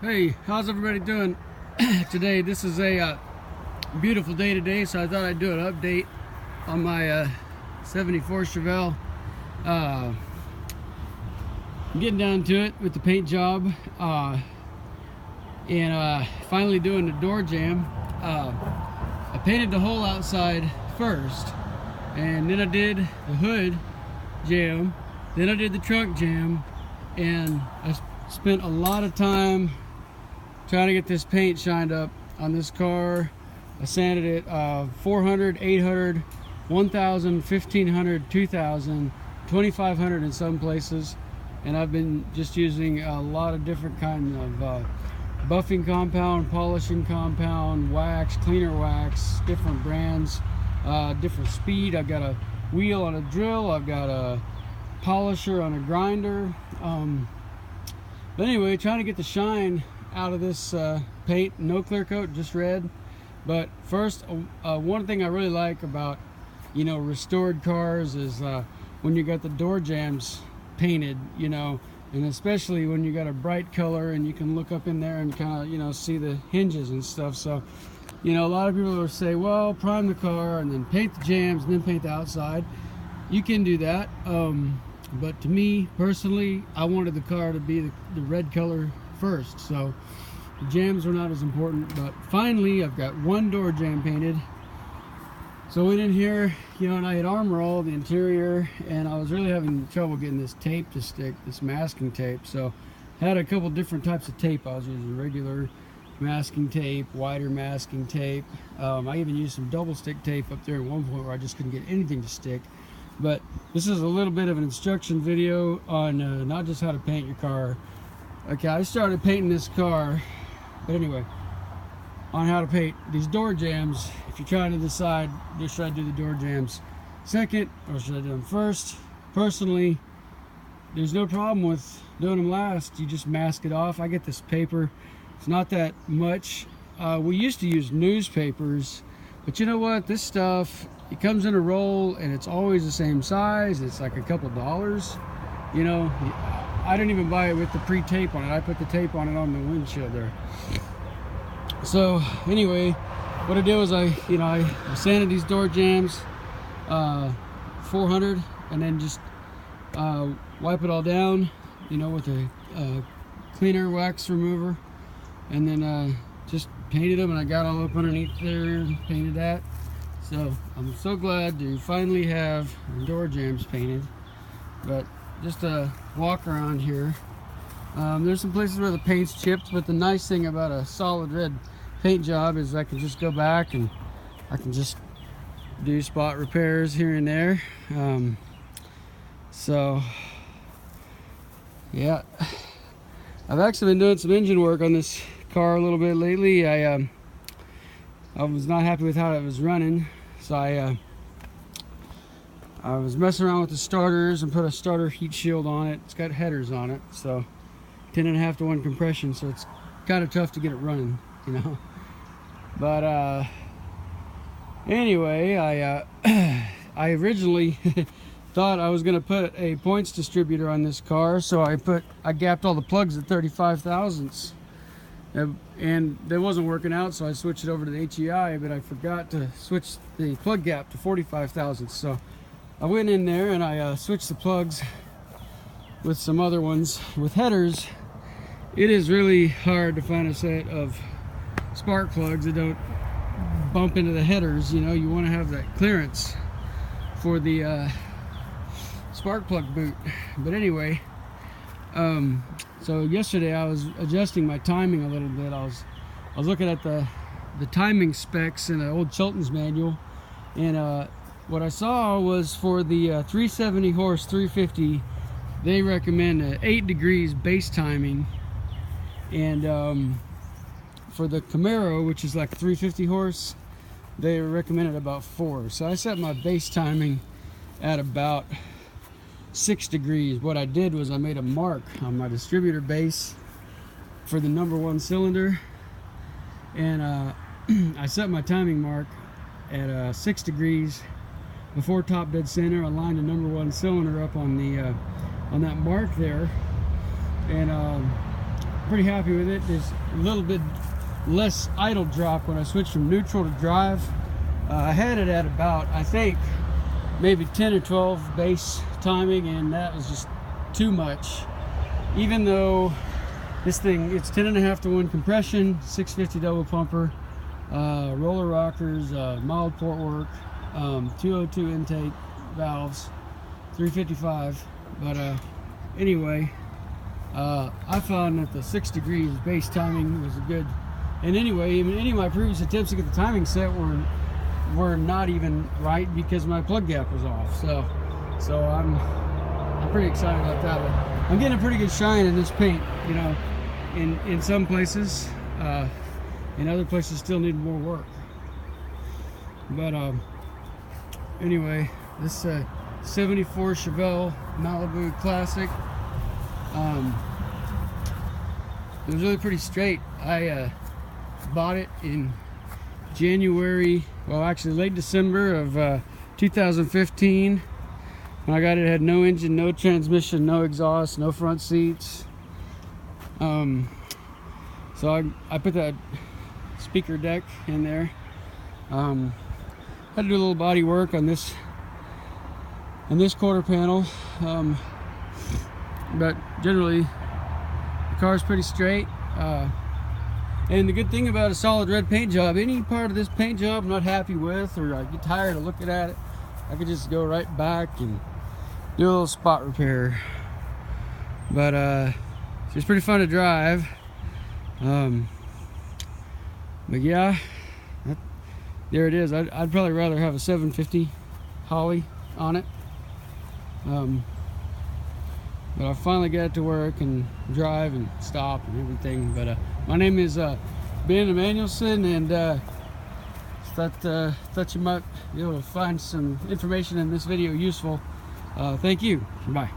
Hey, how's everybody doing today? This is a beautiful day today, so I thought I'd do an update on my 74 Chevelle. I'm getting down to it with the paint job and finally doing the door jamb. I painted the whole outside first, and then I did the hood jamb, then I did the trunk jamb, and I spent a lot of time trying to get this paint shined up on this car. I sanded it 400, 800, 1000, 1500, 2000, 2500 in some places, and I've been just using a lot of different kinds of buffing compound, polishing compound, wax, cleaner wax, different brands, different speed. I've got a wheel on a drill, I've got a polisher on a grinder. But anyway, trying to get the shine out of this paint. No clear coat, just red. But first, one thing I really like about, restored cars is when you got the door jambs painted, and especially when you got a bright color and you can look up in there and kind of, see the hinges and stuff. So, a lot of people will say, well, prime the car and then paint the jambs and then paint the outside. You can do that. But to me personally, I wanted the car to be the red color first, so the jambs were not as important. But finally I've got one door jamb painted. So I went in here, and I had armor all the interior, and I was really having trouble getting this tape to stick, this masking tape. So I had a couple different types of tape. I was using regular masking tape, wider masking tape. I even used some double stick tape up there at one point where I just couldn't get anything to stick. But this is a little bit of an instruction video on not just how to paint your car. Okay, I started painting this car, but anyway, on how to paint these door jambs. If you're trying to decide, should I do the door jambs second or should I do them first? Personally, there's no problem with doing them last. You just mask it off. I get this paper. It's not that much. We used to use newspapers, but you know what? This stuff, it comes in a roll and it's always the same size. It's like a couple dollars. I didn't even buy it with the pre-tape on it. I put the tape on it on the windshield there. So anyway, what I did was I sanded these door jambs 400 and then just wipe it all down, with a cleaner wax remover, and then just painted them, and I got all up underneath there and painted that. So I'm so glad to finally have door jambs painted. But just a walk around here, there's some places where the paint's chipped, but the nice thing about a solid red paint job is I can just go back and I can just do spot repairs here and there. So yeah, I've actually been doing some engine work on this car a little bit lately. I was not happy with how it was running, so I was messing around with the starters and put a starter heat shield on it. It's got headers on it, so 10.5 to 1 compression, so it's kind of tough to get it running, But anyway, I originally thought I was going to put a points distributor on this car, so I gapped all the plugs at 35 thousandths. And that wasn't working out, so I switched it over to the HEI, but I forgot to switch the plug gap to 45 thousandths. So I went in there and I switched the plugs with some other ones with headers. It is really hard to find a set of spark plugs that don't bump into the headers. You want to have that clearance for the spark plug boot. But anyway, so yesterday I was adjusting my timing a little bit. I was looking at the timing specs in an old Chilton's manual, and what I saw was for the 370 horse 350, they recommend 8 degrees base timing, and for the Camaro, which is like 350 horse, they recommended about 4. So I set my base timing at about 6 degrees. What I did was I made a mark on my distributor base for the number 1 cylinder, and I set my timing mark at 6 degrees before top dead center. I lined the number 1 cylinder up on the on that mark there, and pretty happy with it. There's a little bit less idle drop when I switched from neutral to drive. I had it at about, I think, maybe 10 or 12 base timing, and that was just too much. Even though this thing, it's 10.5 to 1 compression, 650 double pumper, roller rockers, mild port work, 202 intake valves, 355. But anyway, I found that the 6 degrees base timing was good. And anyway, even any of my previous attempts to get the timing set were not even right because my plug gap was off. So I'm pretty excited about that. But I'm getting a pretty good shine in this paint, you know, in some places. In other places still need more work. But anyway, this 74 Chevelle Malibu Classic. It was really pretty straight. I bought it in January, well actually late December of 2015. When I got it, it had no engine, no transmission, no exhaust, no front seats. So I put that speaker deck in there. Had to do a little body work on this quarter panel, but generally the car's pretty straight. And the good thing about a solid red paint job, any part of this paint job I'm not happy with, or I get tired of looking at it, I could just go right back and do a little spot repair. But it's pretty fun to drive. But yeah, there it is. I'd probably rather have a 750 Holly on it. But I finally got it to work and drive and stop and everything. But my name is Ben Emanuelson, and thought you might be able to find some information in this video useful. Thank you. Bye.